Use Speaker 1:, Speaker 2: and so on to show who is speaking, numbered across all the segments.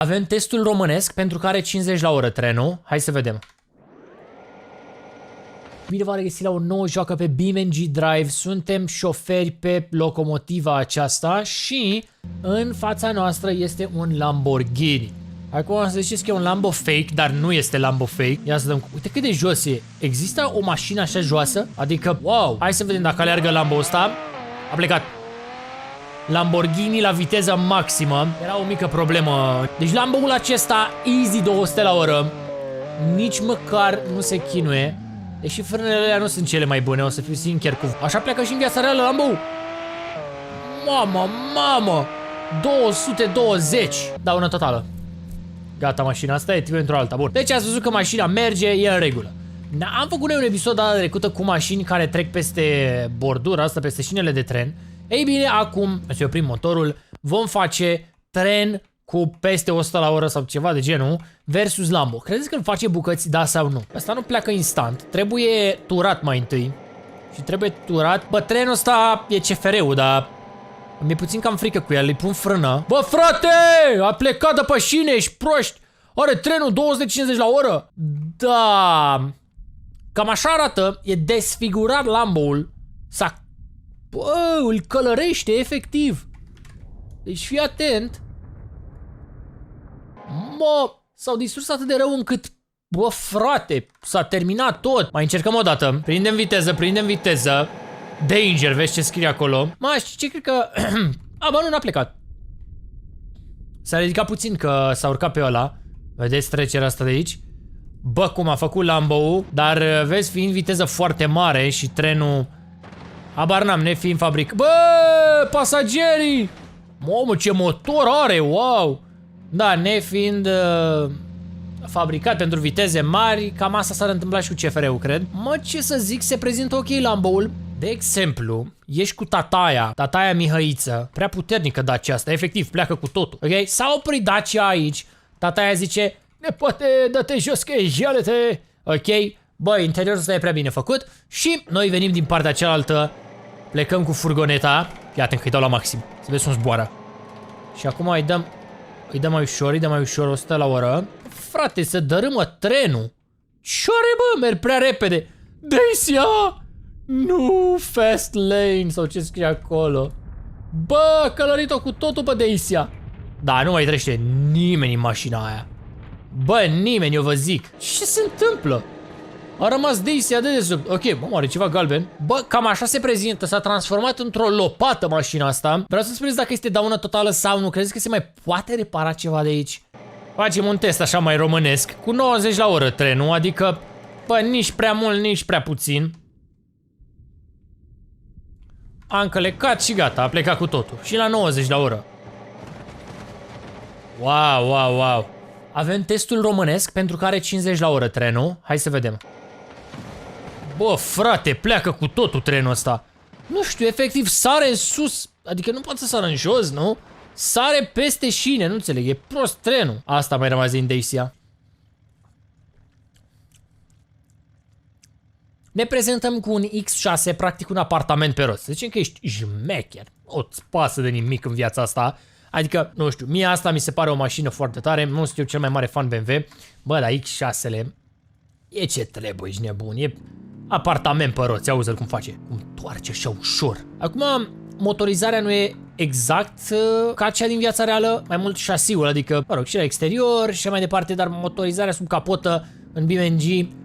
Speaker 1: Avem testul românesc pentru care 50 la oră trenul. Hai să vedem. Bine v-am regăsit la o nouă joacă pe BeamNG Drive. Suntem șoferi pe locomotiva aceasta și în fața noastră este un Lamborghini. Acum să ziceți că e un Lambo fake, dar nu este Lambo fake. Ia să dăm. Uite cât de jos e. Există o mașină așa joasă? Adică, wow! Hai să vedem dacă aleargă Lambo ăsta. A plecat. Lamborghini la viteză maximă. Era o mică problemă. Deci Lambo-ul acesta, easy 200 la oră. Nici măcar nu se chinuie. Deși frânele alea nu sunt cele mai bune, o să fiu sincer cu... Așa pleacă și în viața reală Lambo. Mamă. 220. Daună totală. Gata, mașina asta e pentru alta. Bun. Deci ați văzut că mașina merge, e în regulă. Am făcut noi un episod data trecută cu mașini care trec peste bordura asta, peste șinele de tren. Ei bine, acum, să oprim motorul, vom face tren cu peste 100 la oră sau ceva de genul versus Lambo. Credeți că îl face bucăți, da sau nu? Asta nu pleacă instant. Trebuie turat mai întâi. Și trebuie turat. Bă, trenul ăsta e CFR-ul, dar mi-e puțin cam frică cu el. Îi pun frână. Bă, frate! A plecat de pe șine, ești proști! Are trenul 250 la oră? Da. Cam așa arată. E desfigurat Lambo-ul. Bă, îl călărește, efectiv. Deci fii atent. Mă, s-au distrus atât de rău încât... Bă, frate, s-a terminat tot. Mai încercăm o dată. Prindem viteză. Danger, vezi ce scrie acolo. Mă, știi ce cred că... Bă, nu, n-a plecat. S-a ridicat puțin că s-a urcat pe ăla. Vedeți trecerea asta de aici? Bă, cum a făcut Lambo-ul. Dar vezi, fiind viteză foarte mare și trenul... Habar n-am, nefiind fabric. Bă, pasagerii! Mamă, ce motor are, wow! Da, nefiind fabricat pentru viteze mari, cam asta s-ar întâmpla și cu CFR-ul, cred. Mă, ce să zic, se prezintă ok Lambo-ul. De exemplu, ești cu Tataia Mihăiță, prea puternică Dacia asta, efectiv, pleacă cu totul, ok? S-a oprit Dacia aici, Tataia zice, nepoate, dă-te jos că e jalete, ok? Bă, interiorul ăsta e prea bine făcut și noi venim din partea cealaltă, plecăm cu furgoneta, iată că îi dau la maxim, să vezi cum zboară. Și acum îi dăm mai ușor, 100 la oră. Frate, să dărâmă trenul. Ce are, bă? Merg prea repede. Dacia! Nu, fast lane sau ce scrie acolo. Bă, călărit-o cu totul pe Dacia. Da, nu mai trece nimeni în mașina aia. Bă, nimeni, eu vă zic. Ce se întâmplă? A rămas Dacia de desubt. Ok, mă, are ceva galben. Bă, cam așa se prezintă. S-a transformat într-o lopată mașina asta. Vreau să spuneți dacă este daună totală sau nu. Credeți că se mai poate repara ceva de aici? Facem un test așa mai românesc. Cu 90 la oră trenul, adică, bă, nici prea mult, nici prea puțin. A încălecat și gata, a plecat cu totul. Și la 90 la oră. Wow. Avem testul românesc pentru care 50 la oră trenul. Hai să vedem. Bă, frate, pleacă cu totul trenul ăsta. Nu știu, efectiv sare în sus. Adică nu poate să sară în jos, nu? Sare peste șine, nu înțeleg, e prost trenul. Asta mai rămas din Dacia. Ne prezentăm cu un X6, practic un apartament pe roți. Zicem că ești șmecher. Nu-ți pasă de nimic în viața asta. Adică, nu știu, mie asta mi se pare o mașină foarte tare. Nu sunt eu cel mai mare fan BMW. Bă, dar X6-le e ce trebuie, ești nebun. E apartament pe roți, auzi-l cum face. Cum toarce așa ușor. Acum, motorizarea nu e exact ca cea din viața reală. Mai mult șasiul, adică, mă rog, și la exterior și mai departe. Dar motorizarea sub capotă în BeamNG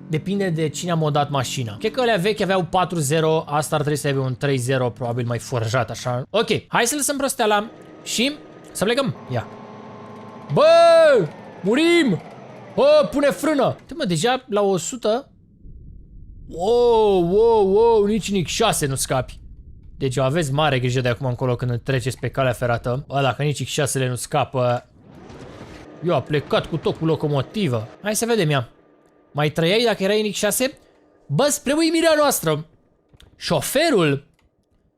Speaker 1: depinde de cine a modat mașina. Cred că alea vechi aveau 4.0, asta ar trebui să aibă un 3.0, probabil mai forjat așa. Ok, hai să lăsăm prosteala și să plecăm. Ia. Bă! Murim! Bă, pune frână! Uite, mă, deja la 100. Wow, nici în X6 nu scapi. Deci aveți mare grijă de acum încolo când treceți pe calea ferată. Bă, dacă nici X6-le nu scapă. Eu a plecat cu tot cu locomotivă. Hai să vedem ea. Mai trăiai dacă erai în X6? Bă, spre uimirea noastră, șoferul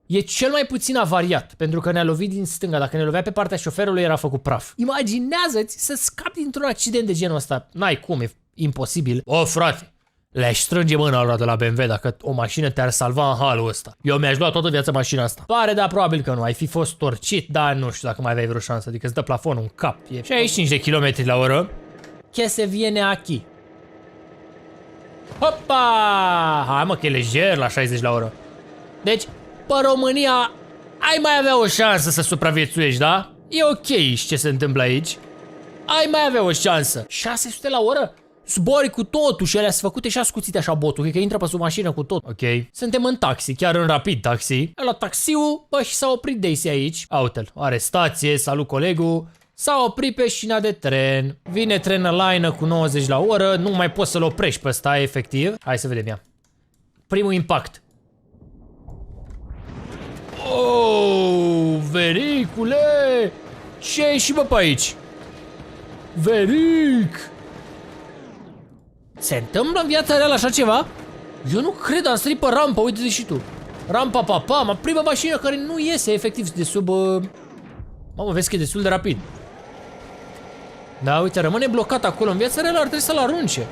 Speaker 1: e cel mai puțin avariat, pentru că ne-a lovit din stânga. Dacă ne lovea pe partea șoferului, era făcut praf. Imaginează-ți să scapi dintr-un accident de genul ăsta. N-ai cum, e imposibil. O, frate, Le-aș strânge mâna lor de la BMW dacă o mașină te-ar salva în halul ăsta. Eu mi-aș lua toată viața mașina asta. Pare, dar probabil că nu. Ai fi fost torcit, dar nu știu dacă mai aveai vreo șansă. Adică îți dă plafonul în cap. E 65 de km la oră. Che se viene aici. Hopa! Hai mă, că e lejer la 60 la oră. Deci, pe România ai mai avea o șansă să supraviețuiești, da? E ok ce se întâmplă aici. Ai mai avea o șansă. 600 la oră? Zbori cu totul și alea sunt făcute și ascuțite așa botul, cred că intră pe sub mașină cu tot. Ok. Suntem în taxi, chiar în rapid taxi. La taxiul, bă, și s-a oprit Daisy aici. Uite-l, arestație, salut colegul. S-a oprit pe șina de tren. Vine Trenăline cu 90 la oră, nu mai poți să-l oprești pe ăsta, efectiv. Hai să vedem ea. Primul impact. Oh, vericule! Ce ai și bă pe aici? Veric! Se întâmplă în viața reală așa ceva? Eu nu cred, am sărit pe rampă, uite-te și tu. Rampa, papa, prima mașină care nu iese efectiv de sub... Mamă, vezi că e destul de rapid. Da, uite, rămâne blocat acolo. În viața reală ar trebui să-l arunce.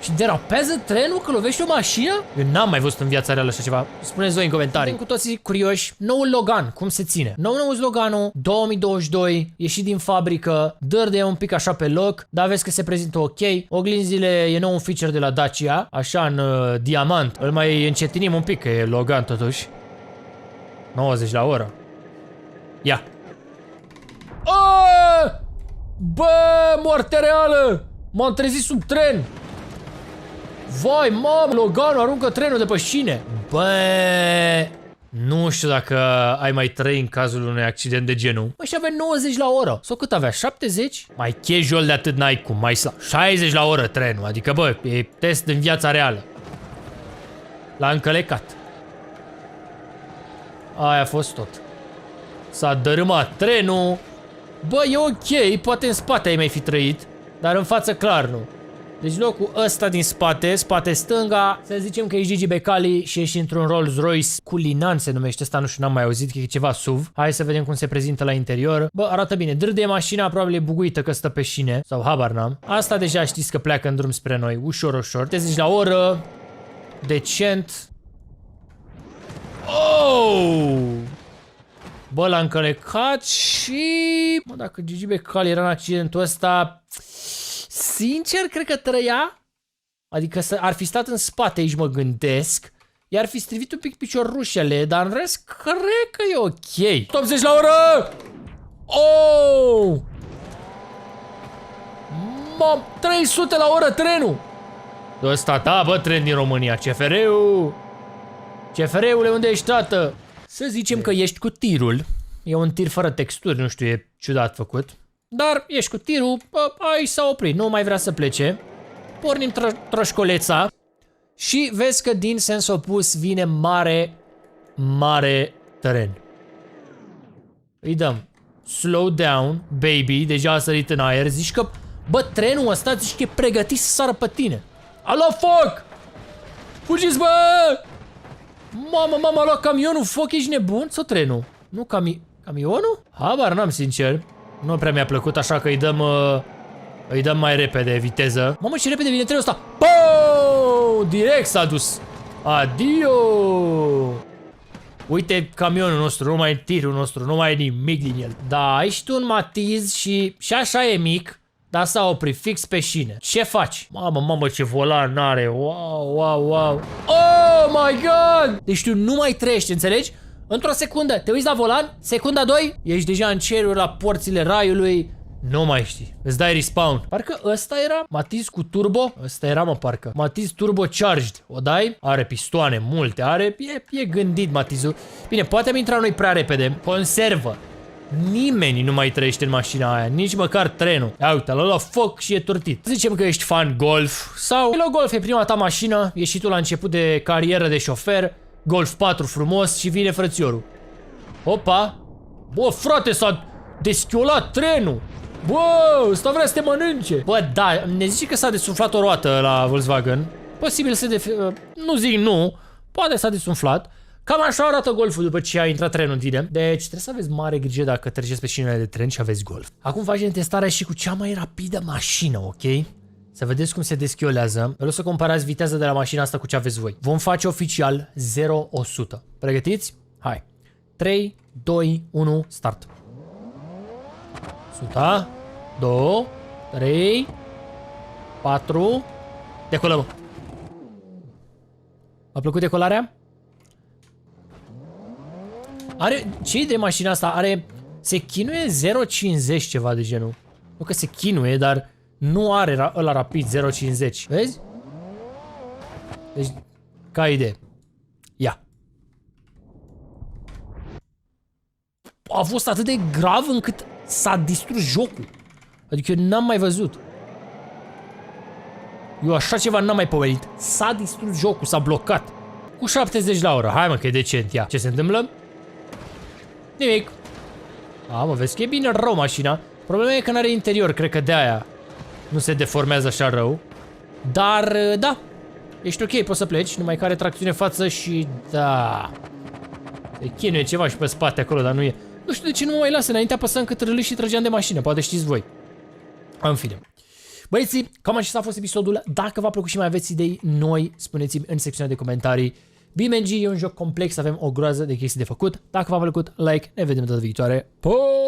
Speaker 1: Și derapează trenul că lovește o mașină? Eu n-am mai văzut în viața reală așa ceva. Spuneți voi în comentarii. Suntem cu toții curioși. Noul Logan, cum se ține? Nou Loganul, 2022, ieșit din fabrică, dârde un pic așa pe loc, dar vezi că se prezintă ok. Oglinzile e nou un feature de la Dacia, așa în diamant. Îl mai încetinim un pic, că e Logan totuși. 90 la oră. Ia. Oh! Bă, moarte reală! M-am trezit sub tren! Vai, mamă, Logan aruncă trenul de pe șine! Bă, nu știu dacă ai mai trăi în cazul unui accident de genul. Bă, și avea 90 la oră. Sau cât avea? 70? Mai casual de atât n-ai cum, mai slab. 60 la oră trenul, adică bă, e test în viața reală. L-a încălecat. Aia a fost tot. S-a dărâmat trenul. Bă, e ok, poate în spate ai mai fi trăit, dar în față clar nu. Deci locul ăsta din spate, spate stânga, să zicem că e Gigi Becali și ești într-un Rolls Royce Cullinan se numește ăsta, nu știu, n-am mai auzit, că e ceva SUV. Hai să vedem cum se prezintă la interior. Bă, arată bine, dârde mașina, probabil e buguită că stă pe șine, sau habar n-am. Asta deja știți că pleacă în drum spre noi, ușor, ușor. 30 la oră, decent. Oh! Bă, l-a încălecat și... Mă, dacă Gigi Becali era în accidentul ăsta... Sincer, cred că trăia. Adică ar fi stat în spate aici, mă gândesc. I-ar fi strivit un pic piciorușele, dar în rest, cred că e ok. 80 la oră! Oh! Mam, 300 la oră trenul! De ăsta, da, bă, tren din România. CFR-ul! CFR-ule, unde ești, tată? Să zicem că ești cu tirul. E un tir fără texturi, nu știu, e ciudat făcut. Dar ești cu tirul, aici s-a oprit, nu mai vrea să plece. Pornim troșcoleța și vezi că din sens opus vine mare tren. Îi dăm slow down, baby, deja a sărit în aer, zici că, bă, trenul ăsta zici că e pregătit să sară pe tine. A luat foc! Fugiți, bă! Mama, a luat camionul, foc, ești nebun? Sau trenul? Nu, camionul? Habar n-am, sincer. Nu prea mi-a plăcut, așa că îi dăm mai repede viteză. Mamă, ce repede vine trenul ăsta! Pooo! Direct s-a dus. Adio! Uite camionul nostru, nu mai e tirul nostru, nu mai e nimic din el. Da, ai și tu un Matiz și așa e mic, dar s-a oprit fix pe șine. Ce faci? Mamă, ce volan are. Wow. Oh my god! Deci tu nu mai trăiești, înțelegi? Într-o secundă, te uiți la volan, secunda 2, ești deja în ceruri la porțile raiului. Nu mai știi, îți dai respawn. Parcă ăsta era Matiz cu turbo. Ăsta era, mă, parcă Matiz turbo charged. O dai? Are pistoane multe, e gândit Matizul. Bine, poate am intrat noi prea repede. Conservă. Nimeni nu mai trăiește în mașina aia, nici măcar trenul. Ia uite, l-a luat foc și e turtit. Zicem că ești fan Golf sau Golf e prima ta mașină, ești și tu la început de carieră de șofer. Golf 4 frumos și vine frățiorul. Opa! Bă, frate, s-a deschiolat trenul! Bă, ăsta vrea să te mănânce! Bă, da, ne zice că s-a desumflat o roată la Volkswagen. Posibil să nu zic nu, poate s-a desumflat. Cam așa arată Golful după ce a intrat trenul în tine. Deci trebuie să aveți mare grijă dacă treceți pe șinele de tren și aveți Golf. Acum facem testarea și cu cea mai rapidă mașină, ok? Să vedeți cum se deschiolează. Vreau să comparați viteza de la mașina asta cu ce aveți voi. Vom face oficial 0-100. Pregătiți? Hai. 3, 2, 1, start. 100, 2, 3, 4, decolăm. V-a plăcut decolarea? Are, ce de mașina asta? Are, se chinuie 0,50 ceva de genul. Nu că se chinuie, dar nu are ăla rapid 0,50. Vezi? Deci, ca idee. Ia. A fost atât de grav încât s-a distrus jocul. Adică eu n-am mai văzut. Eu așa ceva n-am mai pomenit. S-a distrus jocul, s-a blocat. Cu 70 la oră. Hai mă că e decent, ia. Ce se întâmplă? Nimic. A, mă, vezi că e bine rău mașina. Problema e că n-are interior, cred că de aia nu se deformează așa rău. Dar, da. Ești ok, poți să pleci, numai că are tracțiune față și da. Se chinuie ceva și pe spate acolo, dar nu e. Nu știu de ce nu mă mai lasă, înainte apăsam cât râli și trăgeam de mașină, poate știți voi. În fine. Băieții, cam acesta a fost episodul. Dacă v-a plăcut și mai aveți idei noi, spuneți-mi în secțiunea de comentarii. BeamNG e un joc complex, avem o groază de chestii de făcut. Dacă v-a plăcut, like, ne vedem data viitoare. Pa!